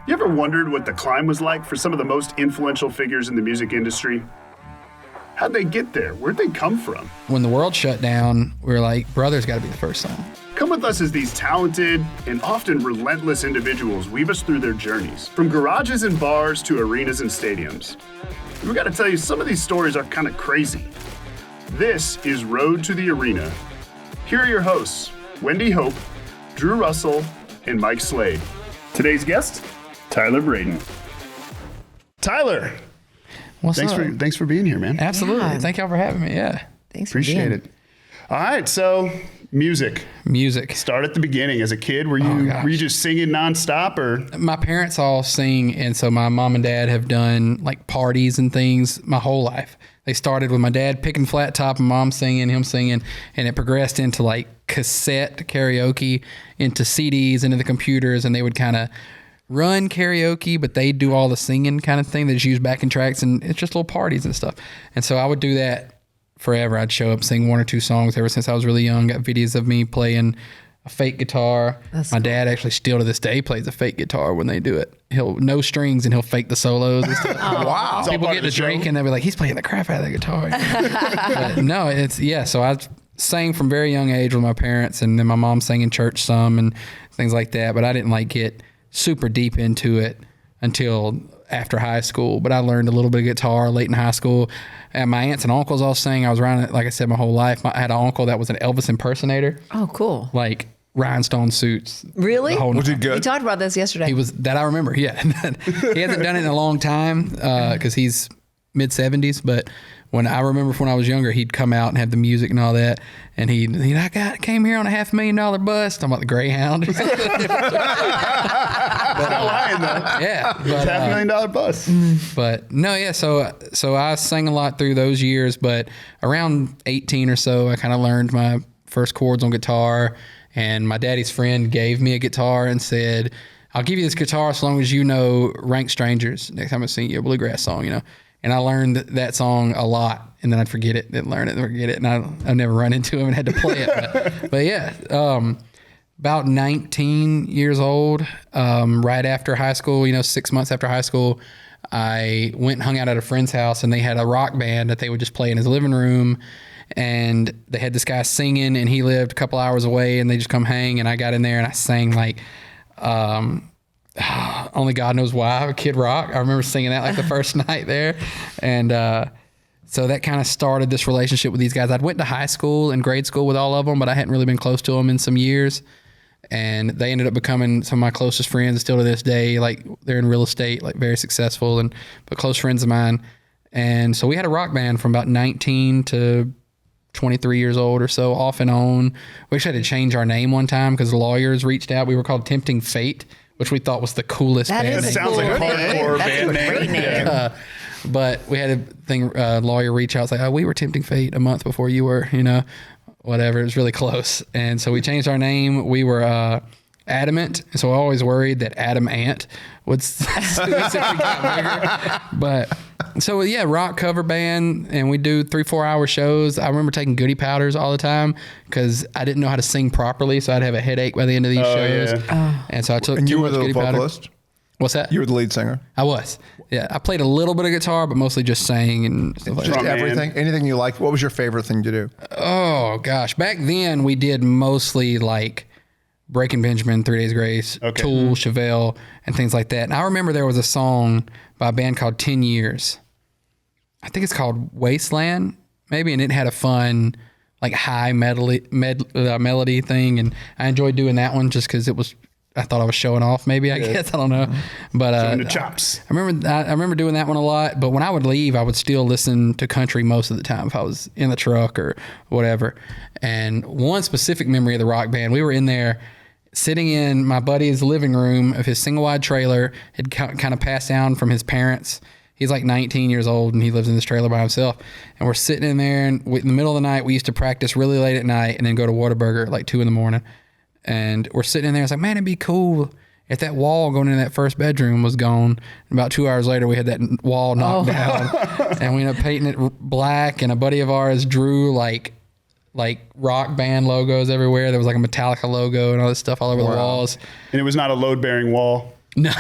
You ever wondered what the climb was like for some of the most influential figures in the music industry? How'd they get there? Where'd they come from? When the world shut down, we were like, Brother's got to be the first song. Come with us as these talented and often relentless individuals weave us through their journeys, from garages and bars to arenas and stadiums. And we gotta tell you, some of these stories are kind of crazy. This is Road to the Arena. Here are your hosts, Wendy Hope, Drew Russell, and Mike Slade. Today's guest, Tyler Braden. Tyler, What's up? Thanks for being here, man. Absolutely. Yeah. Thank y'all for having me. Yeah. Thanks for Appreciate being. it. All right, so music. Start at the beginning. As a kid, were you just singing nonstop, or? My parents all sing, and so my mom and dad have done like parties and things my whole life. They started with my dad picking flat top and mom singing, him singing, and it progressed into like cassette karaoke, into CDs, into the computers, and they would kind of run karaoke, but they do all the singing kind of thing. They just use backing tracks, and it's just little parties and stuff. And so I would do that forever. I'd show up, sing one or two songs ever since I was really young. Got videos of me playing a fake guitar. My dad actually still to this day plays a fake guitar when they do it. He'll no strings and he'll fake the solos and stuff. Wow. People get to drink and they'll be like, he's playing the crap out of the guitar. But no, so I sang from very young age with my parents, and then my mom sang in church some and things like that. But I didn't like get super deep into it until after high school. But I learned a little bit of guitar late in high school. And my aunts and uncles all sang. I was around it, like I said, my whole life. I had an uncle that was an Elvis impersonator. Oh, cool. Like rhinestone suits. Really? Was he good? We talked about this yesterday. He was, that I remember, yeah. He hasn't done it in a long time because he's mid-70s. But when I was younger, he'd come out and have the music and all that. And came here on a $500,000 bus. Talking about the Greyhound. Not lying, though. Yeah. It's But, $500,000 bus. But no, yeah. So I sang a lot through those years, but around 18 or so, I kind of learned my first chords on guitar, and my daddy's friend gave me a guitar and said, I'll give you this guitar as long as you know Rank Strangers. Next time I sing you a bluegrass song, And I learned that song a lot, and then I'd forget it, then learn it, then forget it, and I've never run into him and had to play it. But yeah, about 19 years old, right after high school, 6 months after high school, I went and hung out at a friend's house, and they had a rock band that they would just play in his living room. And they had this guy singing, and he lived a couple hours away, and they just come hang. And I got in there and I sang like, Only God Knows Why, Kid Rock. I remember singing that like the first night there. And, so that kind of started this relationship with these guys. I'd went to high school and grade school with all of them, but I hadn't really been close to them in some years. And they ended up becoming some of my closest friends still to this day. Like they're in real estate, like very successful, but close friends of mine. And so we had a rock band from about 19 to 23 years old or so, off and on. We actually had to change our name one time because the lawyers reached out. We were called Tempting Fate, which we thought was the coolest band name. That sounds like a hardcore band name. Great name. But we had a lawyer reach out, like, we were Tempting Fate a month before you were, whatever. It was really close. And so we changed our name. We were Adamant. And so I always worried that Adam Ant would sue us if we got bigger. But so, yeah, rock cover band. And we do 3-4 hour shows. I remember taking goody powders all the time because I didn't know how to sing properly. So I'd have a headache by the end of these shows. Yeah. And so I took And you too were much the goody powder. vocalist? What's that? You were the lead singer? I was. Yeah. I played a little bit of guitar, but mostly just sang and stuff like Just that. everything? Anything you liked? What was your favorite thing to do? Oh, gosh. Back then, we did mostly like Breaking Benjamin, 3 Days Grace, Tool, Chevelle, and things like that. And I remember there was a song by a band called 10 Years. I think it's called Wasteland, maybe, and it had a fun, like high melody thing. And I enjoyed doing that one just because I thought I was showing off, maybe, I guess. I don't know. But Showing the chops. I remember doing that one a lot, but when I would leave, I would still listen to country most of the time if I was in the truck or whatever. And one specific memory of the rock band, we were in there sitting in my buddy's living room of his single wide trailer. Had kind of passed down from his parents. He's like 19 years old and he lives in this trailer by himself. And we're sitting in there, and in the middle of the night, we used to practice really late at night and then go to Whataburger at like 2 a.m. And we're sitting in there. It's like, man, it'd be cool if that wall going in that first bedroom was gone. And about 2 hours later, we had that wall knocked down, and we ended up painting it black. And a buddy of ours drew like rock band logos everywhere. There was like a Metallica logo and all this stuff all over the walls. And it was not a load-bearing wall. No.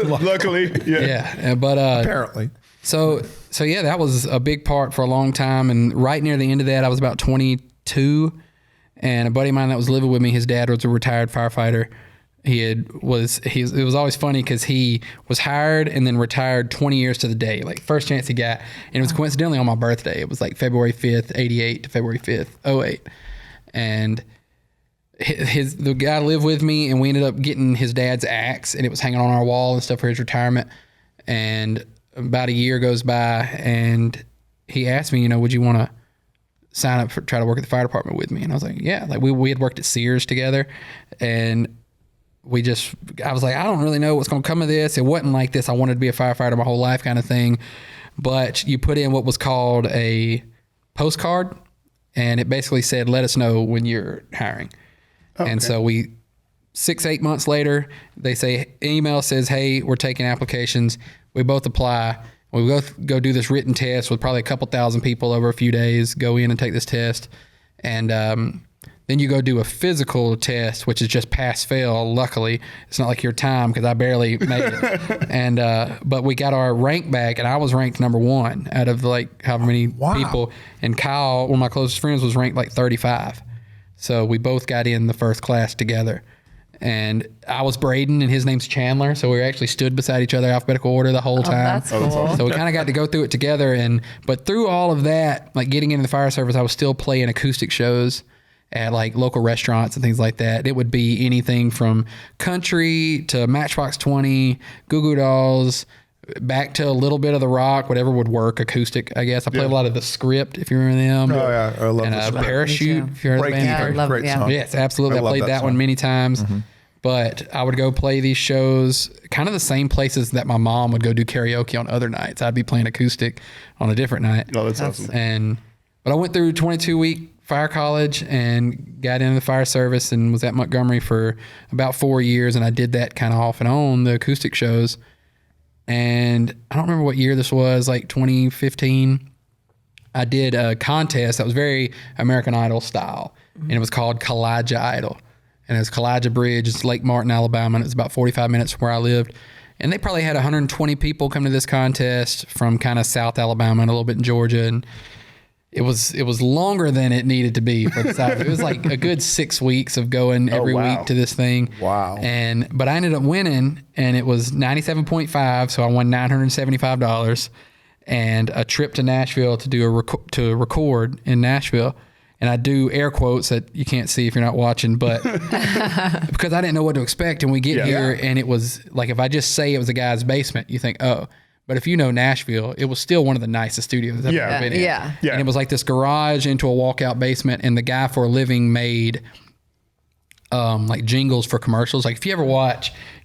Luckily, yeah. Yeah. But Apparently. so yeah, that was a big part for a long time. And right near the end of that, I was about 22, and a buddy of mine that was living with me, his dad was a retired firefighter. It was always funny because he was hired and then retired 20 years to the day, like first chance he got. And it was coincidentally on my birthday. It was like February 5th, 88 to February 5th, 08. And the guy lived with me, and we ended up getting his dad's axe, and it was hanging on our wall and stuff for his retirement. And about a year goes by, and he asked me, would you want to sign up try to work at the fire department with me? And I was like, yeah. Like we had worked at Sears together, and I was like, I don't really know what's going to come of this. It wasn't like this. I wanted to be a firefighter my whole life kind of thing. But you put in what was called a postcard, and it basically said, let us know when you're hiring. Okay. And so 6-8 months later, they say, email says, hey, we're taking applications. We both apply. We both go do this written test with probably a couple thousand people over a few days, go in and take this test. And then you go do a physical test, which is just pass fail. Luckily, it's not like your time, because I barely made it. And but we got our rank back, and I was ranked number 1 out of like however many people. And Kyle, one of my closest friends, was ranked like 35. So we both got in the first class together. And I was Braden, and his name's Chandler. So we actually stood beside each other, alphabetical order, the whole time. That's cool. So we kind of got to go through it together. But through all of that, like getting into the fire service, I was still playing acoustic shows at like local restaurants and things like that. It would be anything from country to Matchbox 20, Goo Goo Dolls, back to a little bit of the rock, whatever would work, acoustic, I guess. I played a lot of The Script, if you remember them. Oh, yeah. I love and The Script. Parachute, if you heard of the band. Yeah, I love Great song. Yes, absolutely. I played that one many times. Mm-hmm. But I would go play these shows, kind of the same places that my mom would go do karaoke on other nights. I'd be playing acoustic on a different night. Oh, that's awesome. But I went through 22-week fire college and got into the fire service and was at Montgomery for about 4 years. And I did that kind of off and on, the acoustic shows. And I don't remember what year this was, like 2015. I did a contest that was very American Idol style. And it was called Kalijah Idol. And it was Kalijah Bridge. It's Lake Martin, Alabama. And it was about 45 minutes from where I lived. And they probably had 120 people come to this contest from kind of South Alabama and a little bit in Georgia. And it was longer than it needed to be for the size. It was like a good 6 weeks of going every week to this thing. Wow. But I ended up winning, and it was 97.5, so I won $975 and a trip to Nashville to do to record in Nashville. And I do air quotes that you can't see if you're not watching, but because I didn't know what to expect. And we get here, and it was like, if I just say it was a guy's basement, you think, oh. But if you know Nashville, it was still one of the nicest studios I've ever been in. Yeah. And it was like this garage into a walkout basement, and the guy for a living made like jingles for commercials. Like if you ever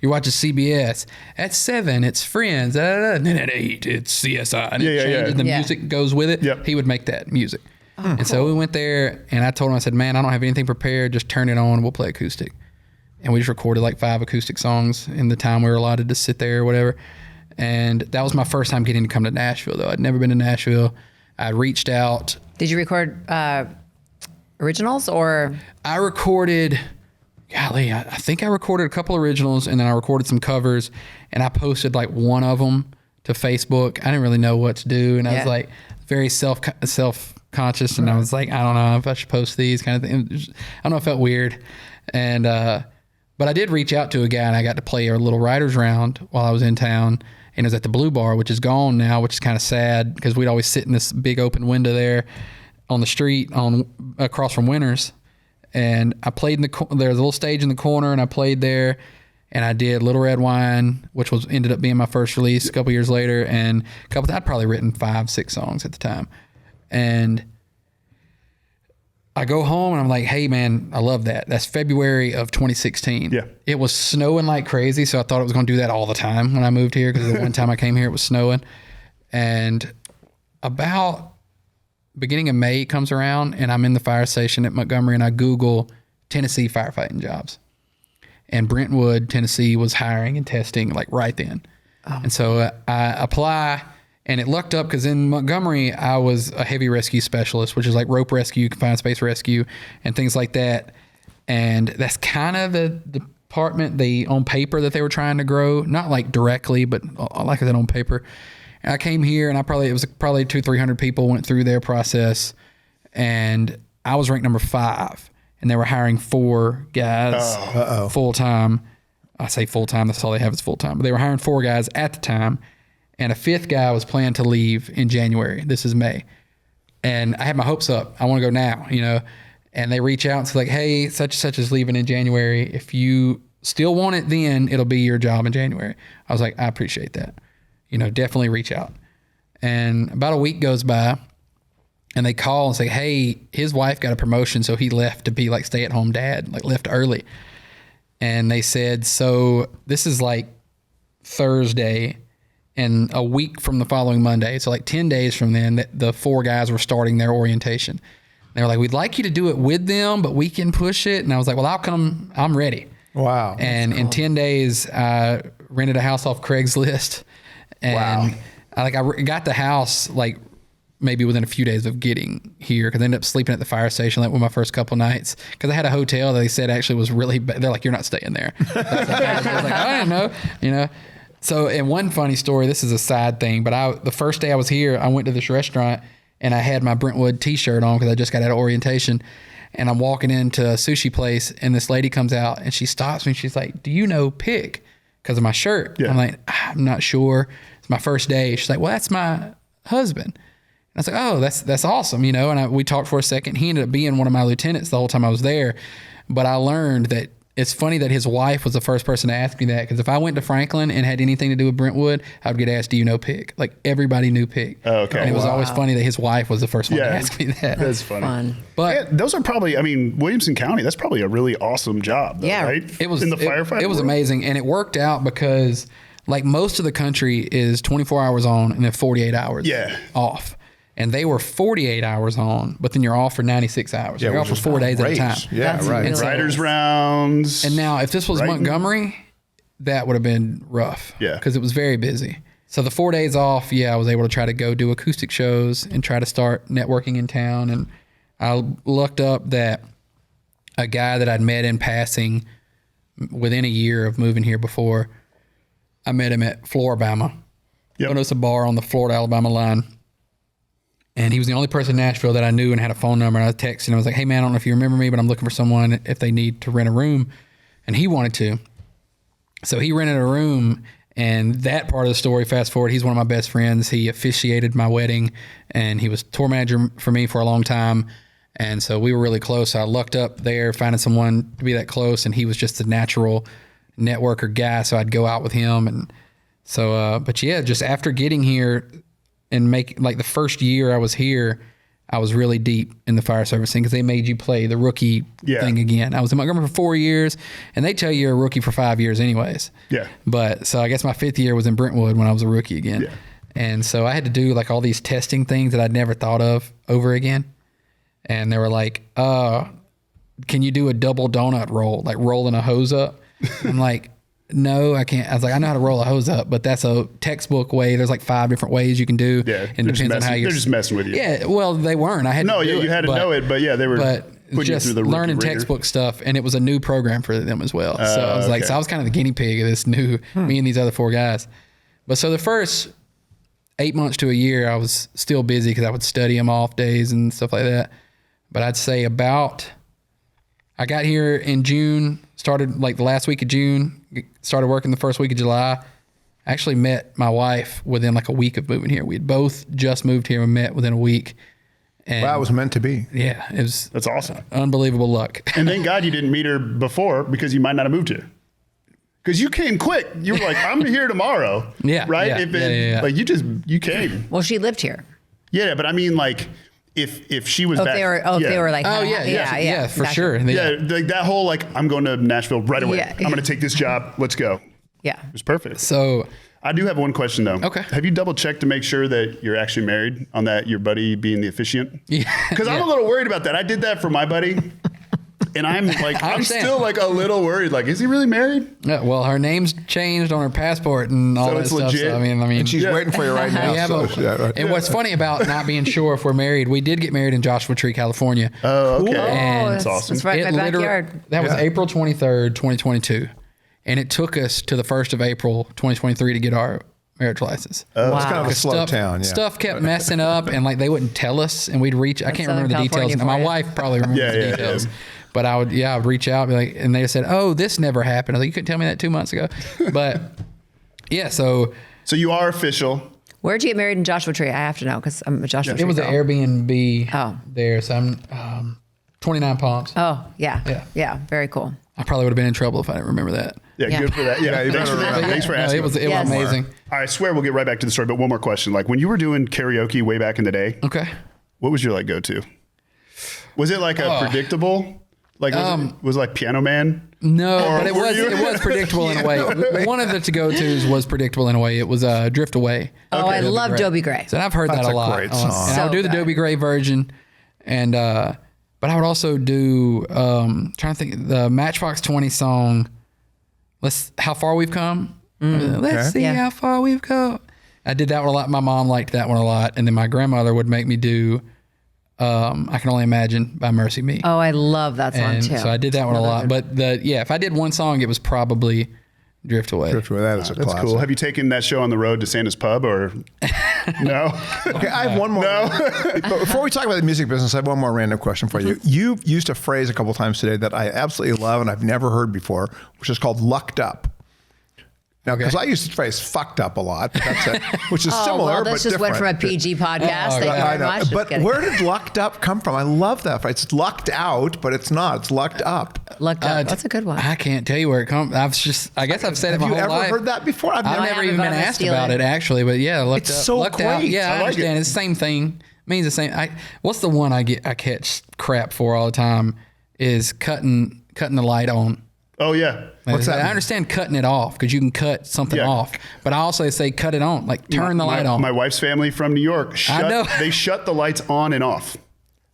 you're watching CBS, at 7, it's Friends, and then at 8, it's CSI. And it changes, and the music goes with it. Yep. He would make that music. And so we went there, and I told him, I said, man, I don't have anything prepared. Just turn it on, and we'll play acoustic. And we just recorded like 5 acoustic songs in the time we were allotted to sit there or whatever. And that was my first time getting to come to Nashville, though. I'd never been to Nashville. I reached out. Did you record originals or? I recorded, I think I recorded a couple originals, and then I recorded some covers, and I posted like one of them to Facebook. I didn't really know what to do, and I was like very self-conscious, and I was like, I don't know if I should post these kind of things. I don't know, it felt weird. And but I did reach out to a guy, and I got to play a little writer's round while I was in town. And it was at the Blue Bar, which is gone now, which is kind of sad because we'd always sit in this big open window there on the street across from Winners. And I played there was a little stage in the corner, and I played there, and I did Little Red Wine, which ended up being my first release a couple years later. And I'd probably written 5-6 songs at the time. And I go home, and I'm like, hey, man, I love that. That's February of 2016. Yeah. It was snowing like crazy, so I thought it was going to do that all the time when I moved here, because the one time I came here, it was snowing. And about beginning of May comes around, and I'm in the fire station at Montgomery, and I Google Tennessee firefighting jobs. And Brentwood, Tennessee was hiring and testing like right then. Oh. And so I apply. And it lucked up because in Montgomery, I was a heavy rescue specialist, which is like rope rescue, confined space rescue, and things like that. And that's kind of the department, on paper that they were trying to grow, not like directly, but like I said, on paper. And I came here and it was probably 200-300 people went through their process, and I was ranked number 5, and they were hiring 4 guys full time. I say full time, that's all they have is full time, but they were hiring 4 guys at the time, and a 5th guy was planned to leave in January. This is May. And I had my hopes up. I want to go now, and they reach out and say like, hey, such and such is leaving in January. If you still want it, then it'll be your job in January. I was like, I appreciate that. Definitely reach out. And about a week goes by, and they call and say, hey, his wife got a promotion, so he left to be like stay-at-home dad, like left early. And they said, so this is like Thursday, and a week from the following Monday, so like 10 days from then, the 4 guys were starting their orientation. They were like, we'd like you to do it with them, but we can push it. And I was like, well, I'll come. I'm ready. Wow. And in 10 days, I rented a house off Craigslist. And I got the house like maybe within a few days of getting here, because I ended up sleeping at the fire station like with my first couple nights, because I had a hotel that they said actually was really bad. They're like, you're not staying there. I was like, I didn't know, So, and one funny story, this is a side thing, but the first day I was here, I went to this restaurant and I had my Brentwood t-shirt on because I just got out of orientation, and I'm walking into a sushi place, and this lady comes out and she stops me and she's like, do you know Pick? Because of my shirt. Yeah. I'm like, I'm not sure. It's my first day. She's like, well, that's my husband. And I was like, oh, that's awesome, and we talked for a second. He ended up being one of my lieutenants the whole time I was there. But I learned that it's funny that his wife was the first person to ask me that, because if I went to Franklin and had anything to do with Brentwood, I would get asked, do you know Pick? Like everybody knew Pick. Oh, okay. And it was always funny that his wife was the first one to ask me that. That's funny. But those are probably, Williamson County, that's probably a really awesome job, though, right? It was, in the firefighter It was amazing. And it worked out because like most of the country is 24 hours on and then 48 hours off. And they were 48 hours on, but then you're off for 96 hours. You're off for 4 days at a time. Yeah, That's right. really Riders rounds. And now if this was Montgomery, that would have been rough. Yeah. Because it was very busy. So the 4 days off, I was able to try to go do acoustic shows and try to start networking in town. And I looked up that a guy that I'd met in passing within a year of moving here before, I met him at Floribama. Yep. Went to a bar on the Florida-Alabama line. And he was the only person in Nashville that I knew and had a phone number. And I texted him. I was like, hey, man, I don't know if you remember me, but I'm looking for someone if they need to rent a room. And he wanted to. So he rented a room. And that part of the story, fast forward, he's one of my best friends. He officiated my wedding, and he was tour manager for me for a long time. And so we were really close. So I lucked up there, finding someone to be that close. And he was just a natural networker guy. So I'd go out with him. And so, just after getting here, and like the first year I was here, I was really deep in the fire service thing because they made you play the rookie thing again. I was in Montgomery for 4 years, and they tell you you're a rookie for 5 years anyways. Yeah. But so I guess my 5th year was in Brentwood when I was a rookie again. Yeah. And so I had to do like all these testing things that I'd never thought of over again. And they were like, can you do a double donut roll, like rolling a hose up? I'm like, no, I can't. I was like, I know how to roll a hose up, but that's a textbook way. There's like 5 different ways you can do. Yeah, and it depends on how you're. They're just messing with you. Yeah, well, they weren't. I had to do you had to know it, but they were putting just you through the learning ringer. textbook stuff, and it was a new program for them as well. So I was like, so I was kind of the guinea pig of this new, me and these other 4 guys. But so the first 8 months to a year, I was still busy because I would study them off days and stuff like that. But I'd say I got here in June, started like the last week of June, started working the first week of July. I actually met my wife within like a week of moving here. We had both just moved here and met within a week. And wow, it was meant to be. Yeah, that's awesome. Unbelievable luck. And thank God you didn't meet her before, because you might not have moved here. Because you came quick. You were like, I'm here tomorrow. Yeah. Right? Yeah. Like you came. Well, she lived here. Yeah, but I mean like, if she was back. They were like, yeah, for exactly. sure. Yeah, like that whole like, I'm going to Nashville right away. Yeah. I'm going to take this job. Let's go. Yeah. It was perfect. So I do have one question though. Okay. Have you double checked to make sure that you're actually married on that, your buddy being the officiant? Yeah. Because I'm a little worried about that. I did that for my buddy. And I'm like, I'm still like a little worried. Like, is he really married? Yeah, well, her name's changed on her passport and all So that it's stuff. legit? So, I mean, And she's waiting for you right now. And what's funny about not being sure if we're married, we did get married in Joshua Tree, California. Oh, okay. And that's awesome. That's right in my backyard. That was April 23rd, 2022. and it took us to the 1st of April, 2023 to get our marriage license. Wow. It's kind of a slow town. Yeah. Stuff kept messing up, and like they wouldn't tell us, and we'd reach. I can't remember the details. California And my for you. wife probably remembers the details. Yeah. But I'd reach out, be like, and they said, "Oh, this never happened." I was like, "You couldn't tell me that 2 months ago." But yeah, so you are official. Where'd you get married in Joshua Tree? I have to know because I'm a Joshua Tree. it was an girl. Airbnb there. So I'm 29 Palms. Oh, yeah. Yeah. Very cool. I probably would have been in trouble if I didn't remember that. Yeah, Yeah. good for that. Yeah, thanks for that. Thanks for No, asking. it was Yes. amazing. I swear we'll get right back to the story, but one more question. Like when you were doing karaoke way back in the day, Okay. what was your like go-to? Was it like a predictable? Like was it like Piano Man? No, Or but it were was you- it was predictable in a way. One of the to-go-tos was predictable in a way. It was Drift Away. Oh, I love Dobie Gray. So I've heard That's that a a lot. great song. And I would do the So good. Dobie Gray version, and but I would also do trying to think the Matchbox 20 song. How far we've come. Let's see Yeah. how far we've come. I did that one a lot. My mom liked that one a lot, and then my grandmother would make me do I Can Only Imagine by Mercy Me. Oh, I love that song And too. so I did that one a lot. But if I did one song, it was probably Drift Away. Drift Away, that is a That's classic. cool. Have you taken that show on the road to Santa's Pub or no? Okay, I have one more. But before we talk about the music business, I have one more random question for you. You used a phrase a couple times today that I absolutely love and I've never heard before, which is called lucked up. Now, because I use the phrase fucked up a lot, but that's it, which is similar, well, but this just went different. from a PG podcast. Thank you I very know. much. Just But kidding. where did lucked up come from? I love that phrase. It's lucked out, but it's not. It's lucked up. Looked up. That's a good one. I can't tell you where it comes. I guess I've said it Have my you whole ever life. heard that before? I've I never haven't, even but been I'm gonna asked steal about it. it actually, but yeah, looked It's up. so Looked out. great. Yeah, I I like understand. it. It's the same thing. It means the same. What's the one I catch crap for all the time is cutting the light on. Oh yeah. What's that I mean? understand cutting it off because you can cut something Yeah. off, but I also say cut it on, like turn the light on. My wife's family from New York. know. They shut the lights on and off.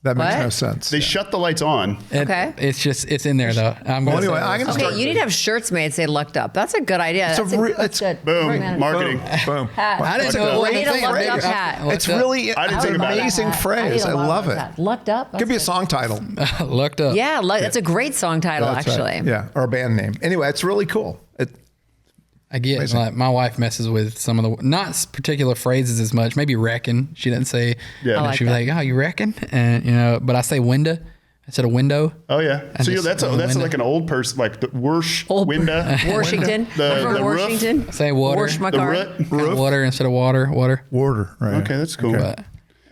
That makes What? no sense. They shut the lights on. Okay. It's in there though. I'm Well, gonna anyway, say I that. can Okay, start. you need to have shirts made say "lucked up." That's a good idea. It's a That's re- that's it's- good. Boom. Man. Marketing. Boom. I didn't know. up. what I need the a thing- lucked I up looked hat. looked It's up. really I didn't it's think an about it. amazing phrase. I love it. Lucked up. Could be a That's song title. Looked up. good. Yeah, that's a great song title, That's right. actually. Yeah, or a band name. Anyway, it's really cool. I get like my wife messes with some of the not particular phrases as much. Maybe reckon. She doesn't say. Yeah. I like she'd be that. like, "Oh, you reckon?" And but I say window instead of window. Oh yeah. So just that's window. like an old person, like the Worsh window. Washington. The- I'm from the roof. Washington. I say water. Wash my The car. roof. Water instead of water. Water. Water, right? Okay, that's cool. But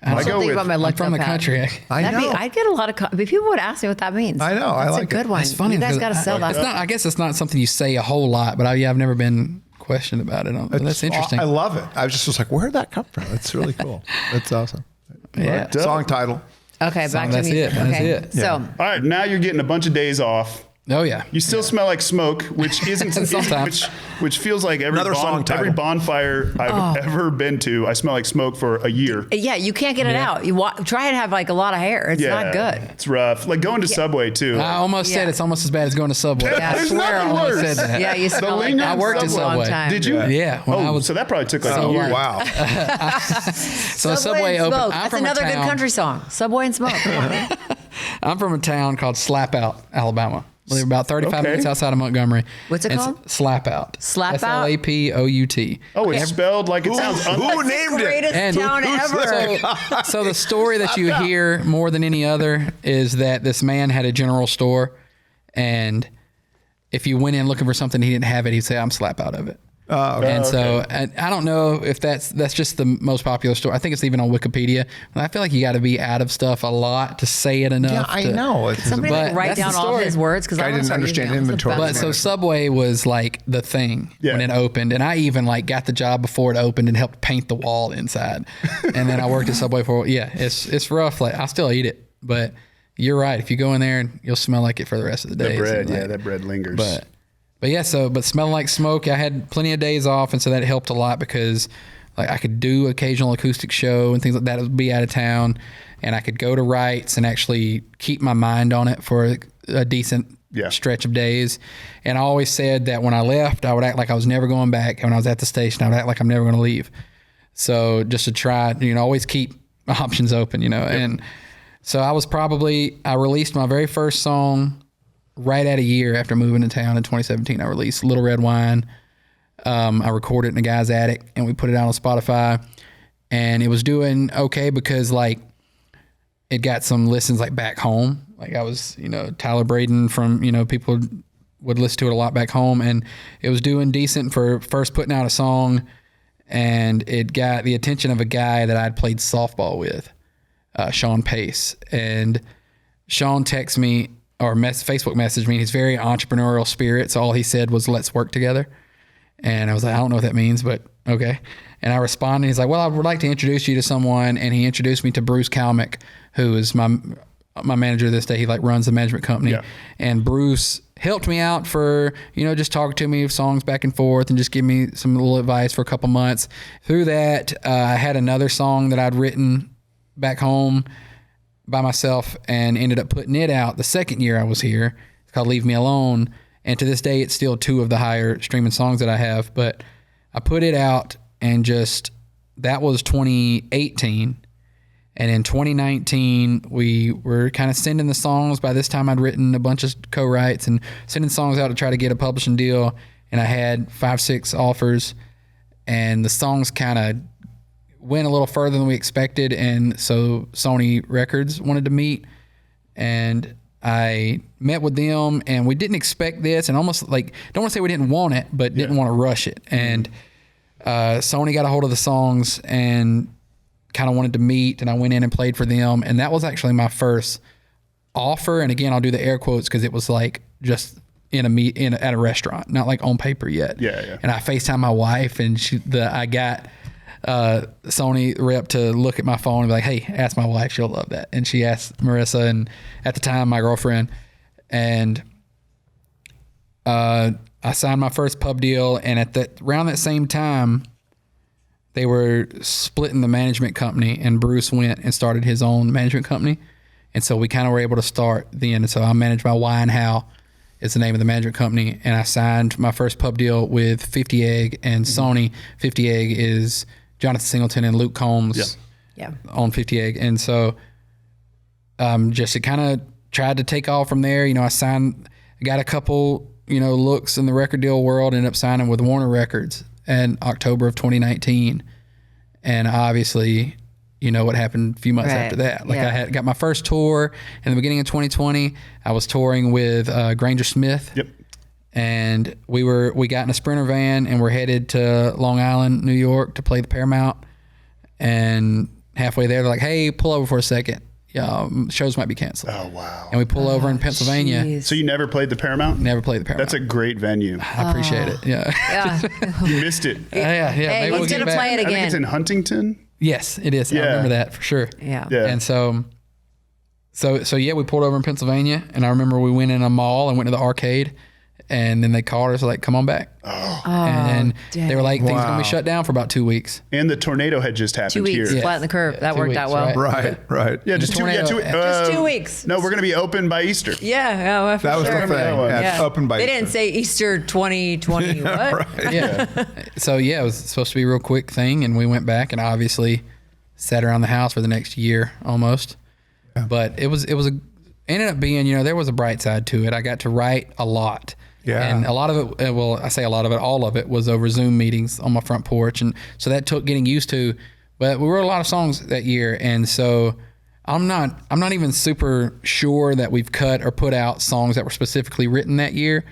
I So go think with. about my I'm lucked from up the hat. country. I That'd know. I'd get a lot of people would ask me what that means. I know. I That's like a good it. one. It's funny. You guys because got to sell that. It's not. I guess it's not something you say a whole lot, but I've never been questioned about it. But that's interesting. I love it. I was just like, where did that come from? It's really cool. That's awesome. Yeah. Song title. Okay, back to that's music. it. That's Okay. it. So, All right, now you're getting a bunch of days off. Oh yeah. You still smell like smoke, which isn't Sometimes. which feels like Another song title. every bonfire I've ever been to. I smell like smoke for a year. yeah, you can't get it out. You try and have like a lot of hair. It's not good. It's rough. Like going to Subway too. I almost said Yeah. it's almost as bad as going to Subway. Yeah, I There's swear I nothing almost worse. said that. Yeah, you smell like lingering that I worked for at a long Subway. time. Did you? Yeah. When I was so that probably took like So a year. Wow. so Subway and opened. Smoke. I'm That's from another a good town, country song. Subway and Smoke. Come on. I'm from a town called Slap Out, Alabama. We live about 35 Okay. minutes outside of Montgomery. What's it It's called? Slap Out. Slap Out? Slapout. Oh, it's spelled like it sounds. Who named it? Greatest And town ever. So the story that you hear more than any other is that this man had a general store, and if you went in looking for something he didn't have it, he'd say, "I'm slap out of it." And so I don't know if that's just the most popular story. I think it's even on Wikipedia. I feel like you got to be out of stuff a lot to say it enough. Yeah, I know. It's Somebody But like write that's down the all story. his words because I didn't understand inventory. But so Subway was like the thing when Yeah. it opened, and I even like got the job before it opened and helped paint the wall inside. And then I worked at Subway for it's rough. Like I still eat it, but you're right. If you go in there, you'll smell like it for the rest of the day. The bread, Like, yeah, that bread lingers. but yeah, but smelling like smoke, I had plenty of days off, and so that helped a lot because like I could do occasional acoustic show and things like that. Be out of town, and I could go to Wrights and actually keep my mind on it for a decent stretch of days. And I always said that when I left, I would act like I was never going back. And when I was at the station, I would act like I'm never going to leave. So just to try, always keep options open, And so I released my very first song right at a year after moving to town in 2017, I released Little Red Wine. I recorded it in a guy's attic and we put it out on Spotify, and it was doing okay because like it got some listens like back home. Like I was, Tyler Braden from, people would listen to it a lot back home, and it was doing decent for first putting out a song, and it got the attention of a guy that I'd played softball with, Sean Pace. And Sean texted me or Facebook messaged me. He's very entrepreneurial spirit. So all he said was, let's work together. And I was like, I don't know what that means, but okay. And I responded. He's like, well, I would like to introduce you to someone. And he introduced me to Bruce Kalmick, who is my manager this day. He like runs the management company. Yeah. And Bruce helped me out for, just talking to me of songs back and forth and just give me some little advice for a couple months. Through that, I had another song that I'd written back home by myself and ended up putting it out the second year I was here. It's called Leave Me Alone. And to this day, it's still 2 of the higher streaming songs that I have. But I put it out, and that was 2018. And in 2019, we were kind of sending the songs. By this time, I'd written a bunch of co-writes and sending songs out to try to get a publishing deal. And I had 5-6 offers, and the songs kind of went a little further than we expected. And so Sony Records wanted to meet, and I met with them, and we didn't expect this, and almost like, don't want to say we didn't want it, but didn't want to rush it. And Sony got a hold of the songs and kind of wanted to meet, and I went in and played for them. And that was actually my first offer. And again, I'll do the air quotes because it was like just at a restaurant, not like on paper yet. Yeah. And I FaceTimed my wife, and I got Sony rep to look at my phone and be like, hey, ask my wife, she'll love that. And she asked Marissa, and at the time my girlfriend, and I signed my first pub deal. And around that same time, they were splitting the management company, and Bruce went and started his own management company. And so we kind of were able to start then. And so I managed by Wine How is the name of the management company. And I signed my first pub deal with 50 Egg and Sony. 50 Egg is Jonathan Singleton and Luke Combs on 50 Egg. And so just it kind of tried to take off from there. I got a couple, looks in the record deal world, ended up signing with Warner Records in October of 2019. And obviously, what happened a few months after that. I got my first tour in the beginning of 2020. I was touring with Granger Smith. Yep. And we got in a Sprinter van, and we're headed to Long Island, New York to play the Paramount. And halfway there, they're like, hey, pull over for a second. Shows might be canceled. Oh, wow. And we pull over in Pennsylvania. Geez. So you never played the Paramount? Never played the Paramount. That's a great venue. I appreciate it. Yeah. You missed it. Yeah. Hey, Maybe he's get going to back. play it I think it's in again. Huntington. Yes, it is. Yeah. I remember that for sure. Yeah. And so we pulled over in Pennsylvania, and I remember we went in a mall and went to the arcade, and then they called us like, come on back. And they were like, things are going to be shut down for about 2 weeks. And the tornado had just happened 2 weeks, here. flatten the curve. That 2 worked weeks, out well. Right. Yeah, just Just 2 weeks. No, we're going to be open by Easter. Yeah, well, for That was sure. the thing. Yeah. Open by They didn't say Easter 2020. What? Yeah. So it was supposed to be a real quick thing, and we went back and obviously sat around the house for the next year almost. Yeah. But ended up being, there was a bright side to it. I got to write a lot. Yeah. And a lot of it, I say a lot of it, all of it was over Zoom meetings on my front porch. And so that took getting used to, but we wrote a lot of songs that year. And so I'm not even super sure that we've cut or put out songs that were specifically written that year,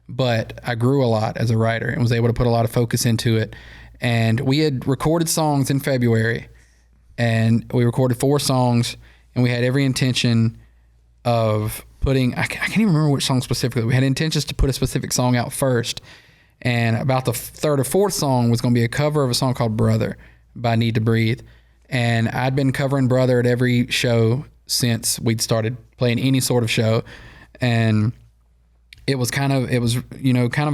but I grew a lot as a writer and was able to put a lot of focus into it. And we had recorded songs in February, and we recorded 4 songs, and we had every intention of putting, I can't even remember which song specifically. We had intentions to put a specific song out first, and about the 3rd or 4th song was going to be a cover of a song called Brother by Need to Breathe. And I'd been covering Brother at every show since we'd started playing any sort of show. And it was kind of a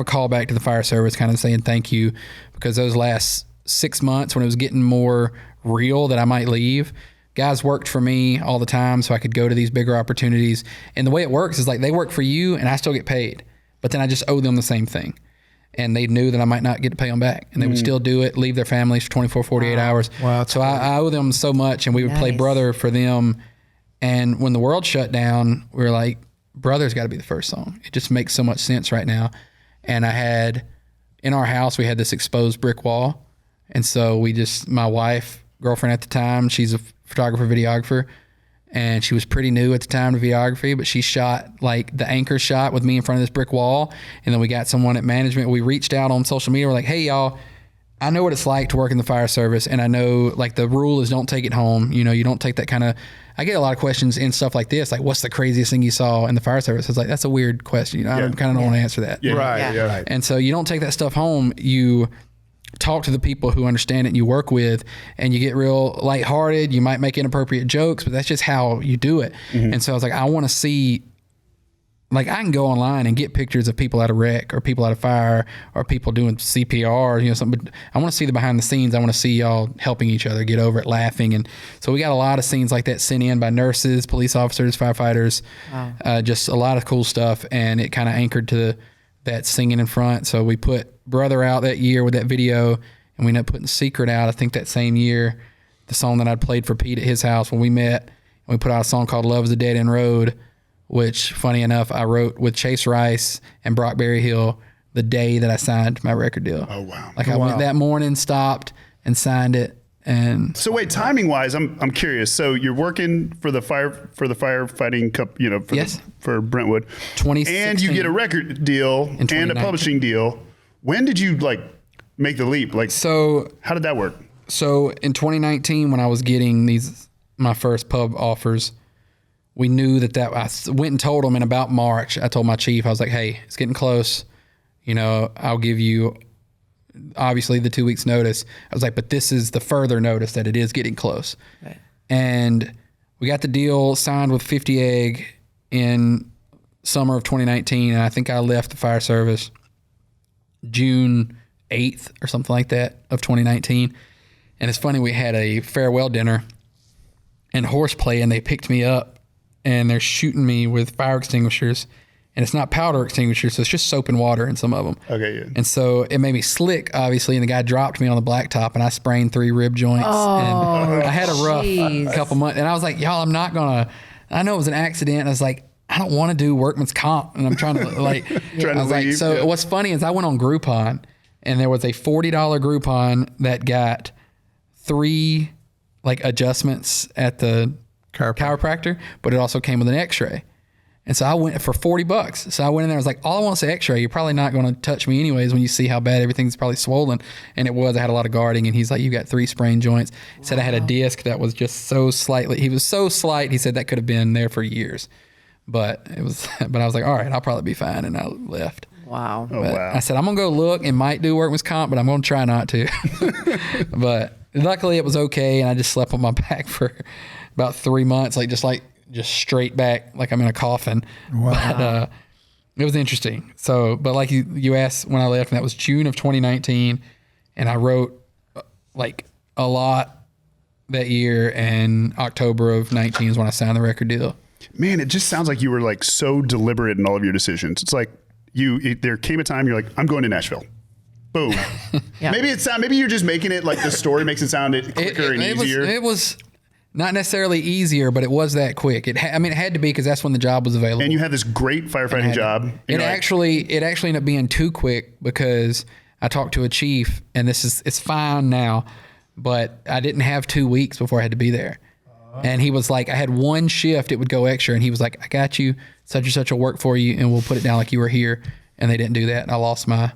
callback to the fire service, kind of saying thank you, because those last 6 months when it was getting more real that I might leave, guys worked for me all the time so I could go to these bigger opportunities. And the way it works is like they work for you and I still get paid, but then I just owe them the same thing. And they knew that I might not get to pay them back, and they would still do it, leave their families for 24, 48 hours. Wow, so I owe them so much, and we would play Brother for them. And when the world shut down, we were like, Brother's got to be the first song. It just makes so much sense right now. And I had, in our house, we had this exposed brick wall. And so my wife, girlfriend at the time, she's a photographer, videographer, and she was pretty new at the time to videography, but she shot like the anchor shot with me in front of this brick wall. And then we got someone at management. We reached out on social media. We're like, hey, y'all, I know what it's like to work in the fire service, and I know like the rule is don't take it home. You know, you don't take that kind of. I get a lot of questions and stuff like this, like what's the craziest thing you saw in the fire service? It's like that's a weird question. You know, I kind of don't want to answer that. Yeah. Right. Yeah. Right. And so you don't take that stuff home. You talk to the people who understand it and you work with, and you get real lighthearted. You might make inappropriate jokes, but that's just how you do it. And so I was like, I want to see. Like I can go online and get pictures of people out of wreck or people out of fire or people doing CPR, you know, something. But I want to see the behind the scenes. I want to see y'all helping each other get over it, laughing. And so we got a lot of scenes like that sent in by nurses, police officers, firefighters, just a lot of cool stuff. And it kind of anchored to that singing in front. So we put Brother out that year with that video, and we ended up putting Secret out, I think that same year, the song that I'd played for Pete at his house when we met. And we put out a song called Love is a Dead End Road, which, funny enough, I wrote with Chase Rice and Brock Berryhill the day that I signed my record deal. Oh, wow. Like I went that morning, stopped, and signed it. And So wait, timing wise, I'm curious. So you're working for the firefighting cup, you know, for Brentwood, 2016. and you get a record deal and a 2019. publishing deal. When did you like make the leap? Like, so how did that work? So in 2019, when I was getting my first pub offers, we knew that I went and told them in about March. I told my chief, I was like, hey, it's getting close. You know, I'll give you obviously the 2 weeks notice. I was like, but this is the further notice that it is getting close. Right. And we got the deal signed with 50 Egg in summer of 2019. And I think I left the fire service June 8th or something like that of 2019. And it's funny, we had a farewell dinner and horseplay, and they picked me up and they're shooting me with fire extinguishers, and it's not powder extinguishers, so it's just soap and water in some of them. Okay, yeah. And so it made me slick, obviously, and the guy dropped me on the blacktop, and I sprained 3 rib joints. And I had a rough couple months, and I was like, y'all, I'm not gonna, I know it was an accident. And I was like, I don't want to do workman's comp, and I'm trying to like, Trying I was to like, leave, so yeah. what's funny is I went on Groupon, and there was a $40 Groupon that got 3 like adjustments at the chiropractor, but it also came with an x-ray. And so I went for $40. So I went in there, I was like, all I want is an x-ray. You're probably not going to touch me anyways when you see how bad everything's probably swollen. And it was, I had a lot of guarding, and he's like, you got 3 sprained joints. He said I had a disc that was just so slightly, he was so slight. He said that could have been there for years, but I was like, all right, I'll probably be fine. And I left. Wow. Oh, But wow. I said, I'm going to go look and might do workman's comp, but I'm going to try not to. But luckily it was okay. And I just slept on my back for about 3 months, just straight back, like I'm in a coffin. Wow. But it was interesting. So, but like you asked when I left, and that was June of 2019. And I wrote like a lot that year, and October of 19 is when I signed the record deal. Man, it just sounds like you were like so deliberate in all of your decisions. It's like there came a time you're like, I'm going to Nashville. Boom. Yeah. Maybe you're just making it like the story makes it sound quicker and easier. It was not necessarily easier, but it was that quick. It had to be, because that's when the job was available. And you had this great firefighting job. It actually ended up being too quick, because I talked to a chief, and it's fine now, but I didn't have 2 weeks before I had to be there. And he was like, I had 1 shift, it would go extra. And he was like, I got you, such and such will work for you, and we'll put it down like you were here. And they didn't do that. And I lost my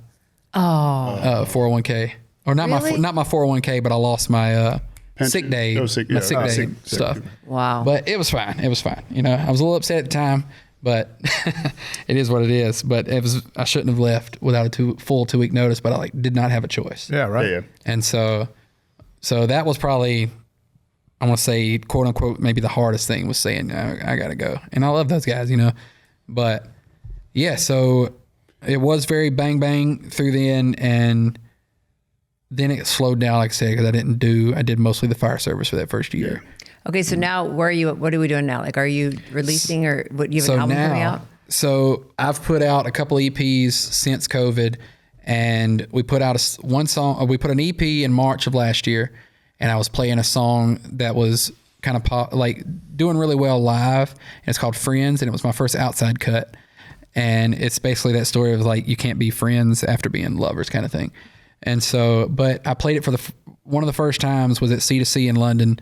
401k, or not Really? my 401k, but I lost my sick day, Oh, sick- my yeah, sick day sick- stuff. Wow. But it was fine. It was fine. You know, I was a little upset at the time, but it is what it is. But I shouldn't have left without a full 2 week notice, but I did not have a choice. Yeah, right. Yeah. And so that was probably, I want to say, quote unquote, maybe the hardest thing was saying, I got to go. And I love those guys, you know, but yeah, so it was very bang, bang through the end. And then it slowed down, like I said, because I did mostly the fire service for that first year. Okay, so now where are you? What are we doing now? Like, are you releasing, or what? You have an album coming out? So I've put out a couple EPs since COVID, and we put out one song. We put an EP in March of last year, and I was playing a song that was kind of like doing really well live. And it's called Friends, and it was my first outside cut. And it's basically that story of like, you can't be friends after being lovers kind of thing. And so, but I played it for one of the first times was at C2C in London.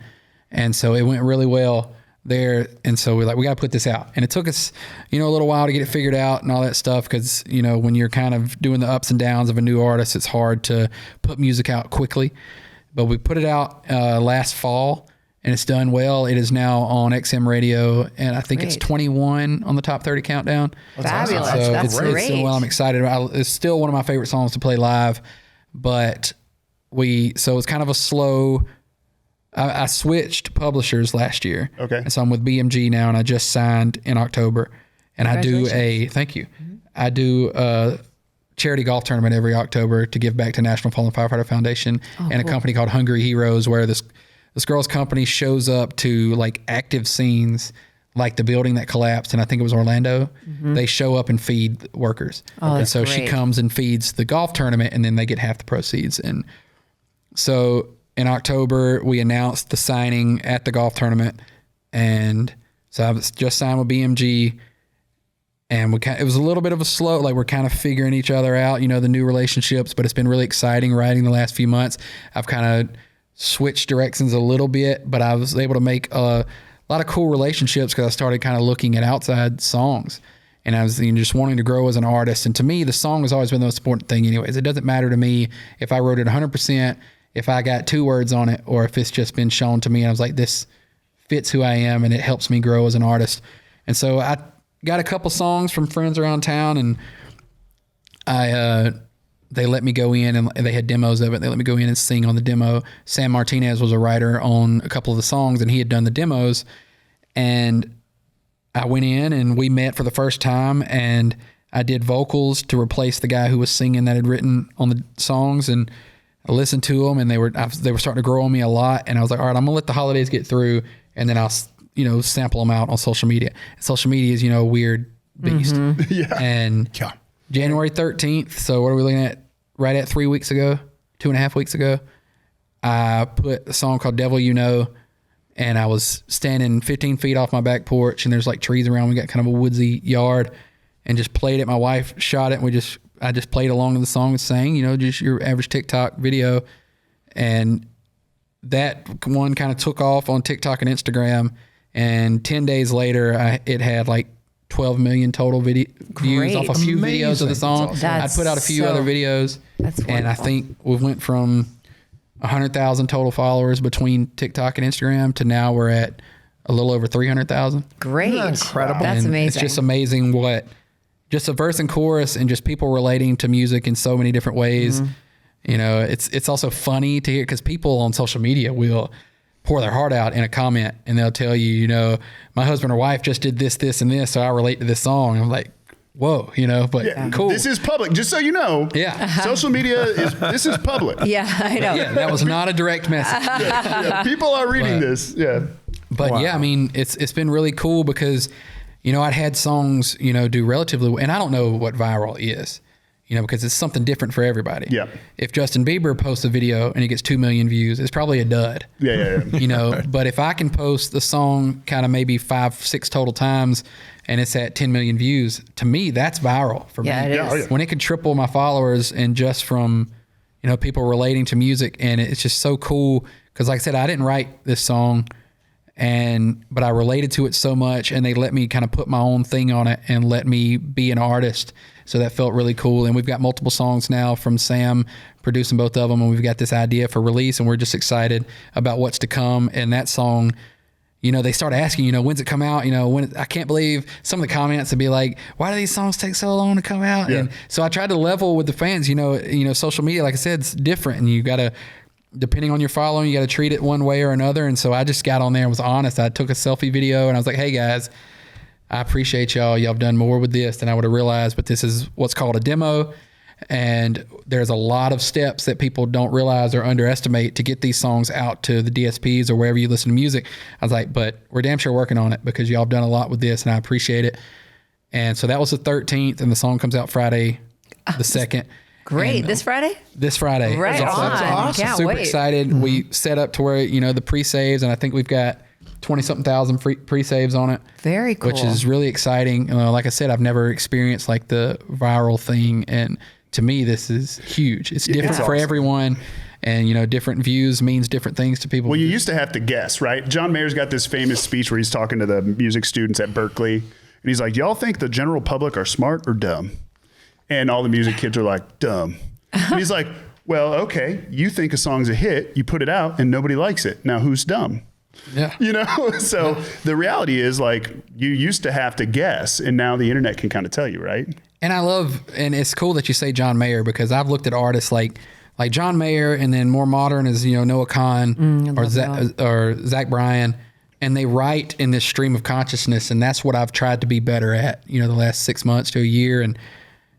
And so it went really well there. And so we got to put this out. And it took us, a little while to get it figured out and all that stuff. Cause when you're kind of doing the ups and downs of a new artist, it's hard to put music out quickly, but we put it out last fall. And it's done well. It is now on XM radio, and I think it's 21 on the top 30 countdown. Fabulous. So That's great. Well, I'm excited about it. It's still one of my favorite songs to play live, but so it's kind of a slow. I switched publishers last year. Okay. And so I'm with BMG now, and I just signed in October. And thank you. Mm-hmm. I do a charity golf tournament every October to give back to National Fallen Firefighter Foundation and a company called Hungry Heroes, where this girl's company shows up to like active scenes, like the building that collapsed, and I think it was Orlando. Mm-hmm. They show up and feed workers. And so she comes and feeds the golf tournament, and then they get half the proceeds. And so in October, we announced the signing at the golf tournament. And so I was just signed with BMG, and it was a little bit of a slow, like we're kind of figuring each other out, the new relationships, but it's been really exciting writing the last few months. I've kind of switched directions a little bit, but I was able to make a lot of cool relationships because I started kind of looking at outside songs, and I was just wanting to grow as an artist. And to me, the song has always been the most important thing anyways. It doesn't matter to me if I wrote it 100%, if I got 2 words on it, or if it's just been shown to me and I was like, this fits who I am and it helps me grow as an artist. And so I got a couple songs from friends around town, and they let me go in, and they had demos of it. They let me go in and sing on the demo. Sam Martinez was a writer on a couple of the songs, and he had done the demos. And I went in, and we met for the first time, and I did vocals to replace the guy who was singing that had written on the songs. And I listened to them, and they were starting to grow on me a lot. And I was like, all right, I'm gonna let the holidays get through, and then I'll sample them out on social media. And social media is a weird beast. Mm-hmm. Yeah. And January 13th. So what are we looking at? Right at 3 weeks ago, 2.5 weeks ago, I put a song called Devil You Know, and I was standing 15 feet off my back porch, and there's like trees around. We got kind of a woodsy yard, and just played it. My wife shot it, and I just played along to the song and sang, just your average TikTok video. And that one kind of took off on TikTok and Instagram. And 10 days later, it had like 12 million total views off a few videos of the song. I put out a few other videos, and I think we went from 100,000 total followers between TikTok and Instagram to now we're at a little over 300,000. Great. Incredible. That's amazing. It's just amazing just a verse and chorus, and just people relating to music in so many different ways. Mm-hmm. It's also funny to hear, because people on social media will pour their heart out in a comment, and they'll tell you, my husband or wife just did this, this, and this, so I relate to this song. And I'm like, whoa, but cool. This is public, just so you know. Yeah. Social media this is public. Yeah, I know. Yeah, that was not a direct message. Yeah. People are reading this. Yeah. But yeah, I mean, it's been really cool because, I'd had songs, do relatively well, and I don't know what viral is. Because it's something different for everybody. Yeah. If Justin Bieber posts a video and he gets 2 million views, it's probably a dud. Yeah. But if I can post the song kind of maybe 5-6 total times and it's at 10 million views, to me, that's viral for me. It is. Oh, yeah. When it could triple my followers, and just from, people relating to music, and it's just so cool. Because like I said, I didn't write this song, but I related to it so much, and they let me kind of put my own thing on it and let me be an artist. So that felt really cool. And we've got multiple songs now from Sam producing both of them, and we've got this idea for release, and we're just excited about what's to come. And that song, they start asking, when's it come out? I can't believe some of the comments would be like, why do these songs take so long to come out? Yeah. And so I tried to level with the fans, social media, like I said, it's different, and you got to, depending on your following, you got to treat it one way or another. And so I just got on there and was honest. I took a selfie video, and I was like, hey guys, I appreciate y'all. Y'all have done more with this than I would have realized, but this is what's called a demo. And there's a lot of steps that people don't realize or underestimate to get these songs out to the DSPs or wherever you listen to music. I was like, but we're damn sure working on it, because y'all have done a lot with this, and I appreciate it. And so that was the 13th, and the song comes out Friday, the 2nd. Great. And, this Friday? This Friday. Right on. That's awesome. Can't Super wait. excited. Mm-hmm. We set up to where, the pre-saves, and I think we've got 20-something thousand pre-saves on it. Very cool. Which is really exciting. Like I said, I've never experienced like the viral thing. And to me, this is huge. It's different for everyone. And, different views means different things to people. Well, you used to have to guess, right? John Mayer's got this famous speech where he's talking to the music students at Berkeley. And he's like, y'all think the general public are smart or dumb? And all the music kids are like, dumb. And he's like, well, okay, you think a song's a hit, you put it out and nobody likes it. Now who's dumb? Yeah. So the reality is like you used to have to guess and now the internet can kind of tell you, right? And and it's cool that you say John Mayer because I've looked at artists like John Mayer and then more modern is, Noah Kahan or Zach Bryan. And they write in this stream of consciousness. And that's what I've tried to be better at, the last 6 months to a year. And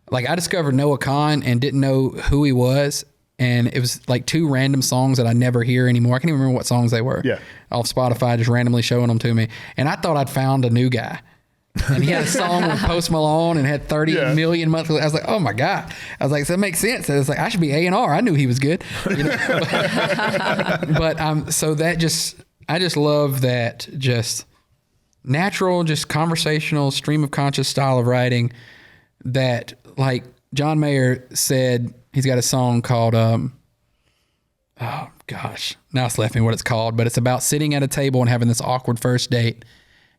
like I discovered Noah Kahan and didn't know who he was. And it was like 2 random songs that I never hear anymore. I can't even remember what songs they were. Yeah. Off Spotify, just randomly showing them to me. And I thought I'd found a new guy. And he had a song with Post Malone and had 30 million monthly. I was like, oh my God. I was like, so that makes sense. I was like, I should be A&R. I knew he was good. So that I just love that just natural, just conversational, stream of conscious style of writing that like John Mayer said, he's got a song called, oh gosh, now it's left me what it's called, but it's about sitting at a table and having this awkward first date.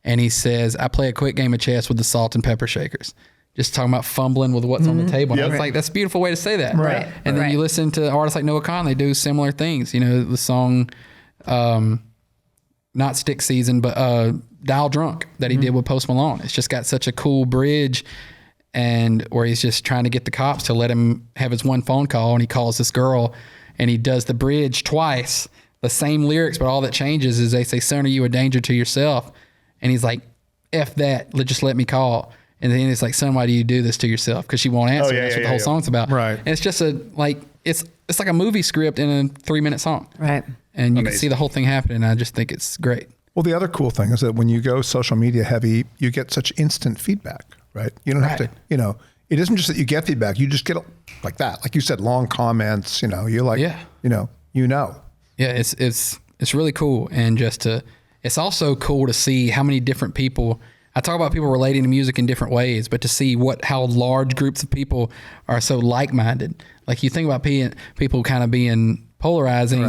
And he says, I play a quick game of chess with the salt and pepper shakers. Just talking about fumbling with what's on the table. And I was like, that's a beautiful way to say that. Right. And then you listen to artists like Noah Kahan, they do similar things. The song, not Stick Season, but Dial Drunk that he did with Post Malone. It's just got such a cool bridge and where he's just trying to get the cops to let him have his one phone call. And he calls this girl and he does the bridge twice, the same lyrics, but all that changes is they say, son, are you a danger to yourself? And he's like, F that, just let me call. And then it's like, son, why do you do this to yourself? Because she won't answer. That's what the whole song's about. Right. And it's just it's like a movie script in a 3-minute song. Right. And you can see the whole thing happening. I just think it's great. Well, the other cool thing is that when you go social media heavy, you get such instant feedback, right? You don't have to, it isn't just that you get feedback. You just get like that. Like you said, long comments, you're like, Yeah, it's really cool. And it's also cool to see how many different people, I talk about people relating to music in different ways, but to see how large groups of people are so like-minded. Like you think about people kind of being polarizing,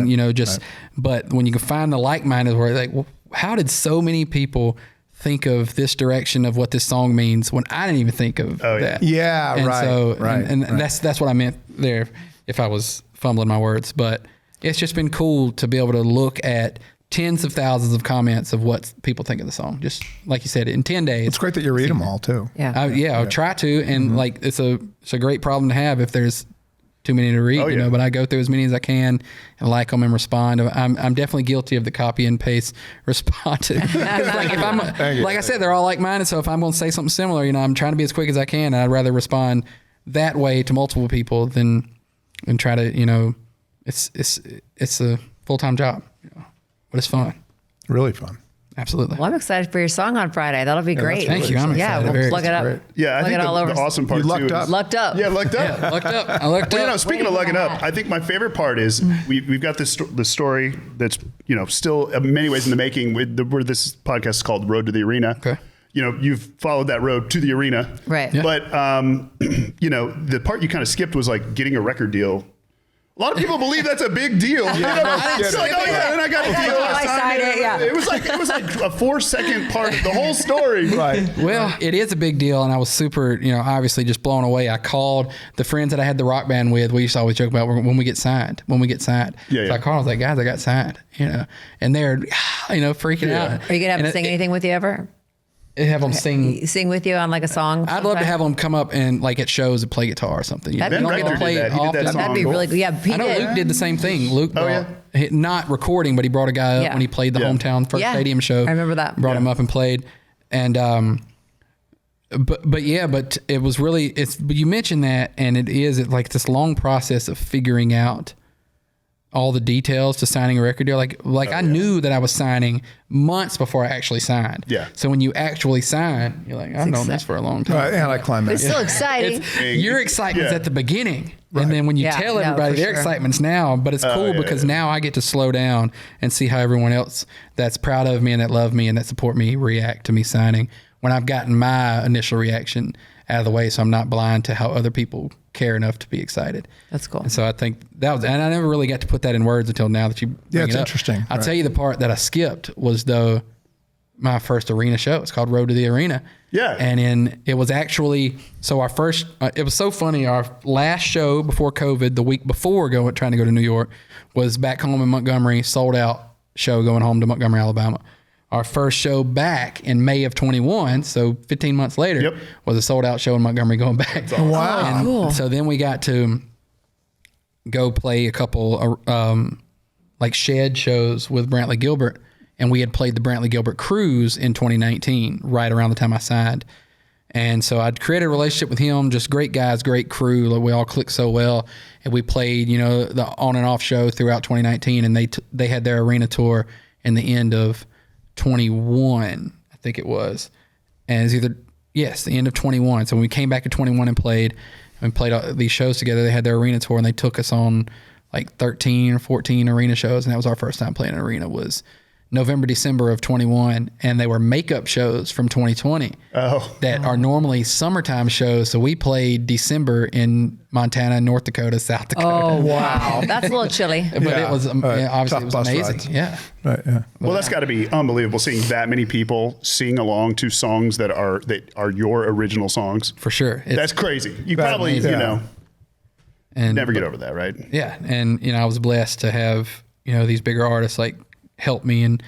but when you can find the like-minded where like, well, how did so many people think of this direction of what this song means when I didn't even think of that? Yeah, and right. So, right. And that's what I meant there if I was fumbling my words. But it's just been cool to be able to look at tens of thousands of comments of what people think of the song. Just like you said, in 10 days. It's great that you read them all too. Yeah. I'll try to. And like, it's a great problem to have if there's too many to read, but I go through as many as I can and like them and respond. I'm definitely guilty of the copy and paste response. Like if I'm, like I said, they're all like-minded. So if I'm going to say something similar, I'm trying to be as quick as I can. And I'd rather respond that way to multiple people than try to, it's a full-time job, but it's fun. Really fun. Absolutely. Well, I'm excited for your song on Friday. That'll be great. Thank you. I'm yeah, excited. we'll plug it up. Great. Yeah, I Plug think it all over. the awesome part You lucked too up. is, Lucked up. Yeah, lucked up. I looked up. Well, speaking of lucking up, that. I think my favorite part is we've got the story that's still in many ways in the making. Where this podcast is called Road to the Arena. Okay. You've followed that road to the arena, Right. Yeah. But the part you kind of skipped was like getting a record deal. A lot of people believe that's a big deal. It's like, oh yeah, then I got a deal last time. signed it, yeah. It was like a 4-second part of the whole story. Right. Well, it is a big deal, and I was super, obviously just blown away. I called the friends that I had the rock band with. We used to always joke about when we get signed. Yeah, so yeah. I called. I was like, guys, I got signed. And they're, freaking out. Are you gonna have to sing anything with you ever? Have them sing. Sing with you on like a song? I'd love to have them come up and like at shows and play guitar or something. That'd Ben be Rector cool. did that. He did that often. song. That'd be really good. Yeah, he I know did. Luke did the same thing. Luke brought, not recording, but he brought a guy up Yeah. when he played the hometown first stadium show. I remember that. Brought him up and played. And but it was really, you mentioned that, and it's like this long process of figuring out all the details to signing a record deal. Like I knew that I was signing months before I actually signed. Yeah. So when you actually sign, you're like, I've known this for a long time. Right, anticlimax. It's still exciting. Your excitement's Yeah. at the beginning. And then when you Yeah, tell no, everybody, for their sure. excitement's now. But it's cool because now I get to slow down and see how everyone else that's proud of me and that love me and that support me react to me signing when I've gotten my initial reaction out of the way, so I'm not blind to how other people care enough to be excited. That's cool. And so I think that was, and I never really got to put that in words until now that you bring it's it up. interesting. I'll Right. tell you the part that I skipped was my first arena show. It's called Road to the Arena. Yeah. And it was actually, so our first, it was so funny. Our last show before COVID, the week before trying to go to New York, was back home in Montgomery, sold out show going home to Montgomery, Alabama. Our first show back in May of 21, so 15 months later, Yep. was a sold out show in Montgomery going back. Wow. And Cool. so then we got to go play a couple like shed shows with Brantley Gilbert, and we had played the Brantley Gilbert Cruise in 2019, right around the time I signed. And so I'd created a relationship with him, just great guys, great crew. Like we all clicked so well, and we played, the on and off show throughout 2019, and they had their arena tour in the end of 21, I think it was, and it's the end of 21. So when we came back to 21 and played all these shows together, they had their arena tour, and they took us on like 13 or 14 arena shows, and that was our first time playing an arena. Was November, December of 21, and they were makeup shows from 2020 that are normally summertime shows. So we played December in Montana, North Dakota, South Dakota. Oh, wow. That's a little chilly. But it was obviously Tough it was bus amazing. rides. Yeah. Right, yeah. Well, that's got to be unbelievable seeing that many people sing along to songs that are your original songs. For sure. That's crazy. You probably, amazing. And never get over that, right? Yeah, and I was blessed to have these bigger artists like help me and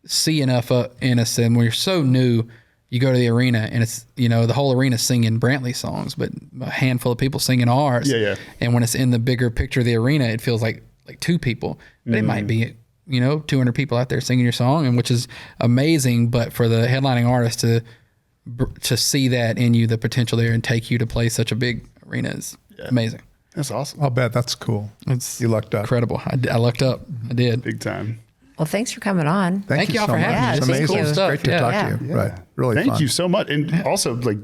see enough in us. And when you're so new, you go to the arena and it's the whole arena singing Brantley songs, but a handful of people singing ours. Yeah. And when it's in the bigger picture of the arena, it feels like two people, but it might be 200 people out there singing your song, and which is amazing. But for the headlining artist to see that in you, the potential there, and take you to play such a big arena is amazing. That's awesome. I'll bet that's cool. You lucked up. Incredible. I lucked up. I did. Big time. Well, thanks for coming on. Thank y'all so for having much. me. It's Yeah, thank amazing. you. It's great to Yeah. talk to you. Right. Really Thank fun. you so much. And also, like,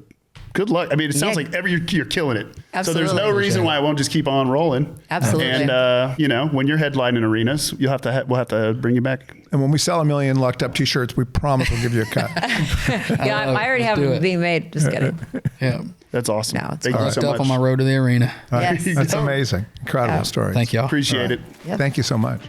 good luck. I mean, it sounds Yeah. like you're killing it. So there's Absolutely. no reason why I won't just keep on rolling. Absolutely. And, when you're headlining arenas, we'll have to bring you back. And when we sell 1 million lucked up t-shirts, we promise we'll give you a cut. Yeah, I already have do them it. being made. Just kidding. Yeah. That's awesome. No, it's Thank you Lucked so up much. on my road to the arena. Yes. That's amazing. Incredible story. Thank y'all. Appreciate it. Yep. Thank you so much.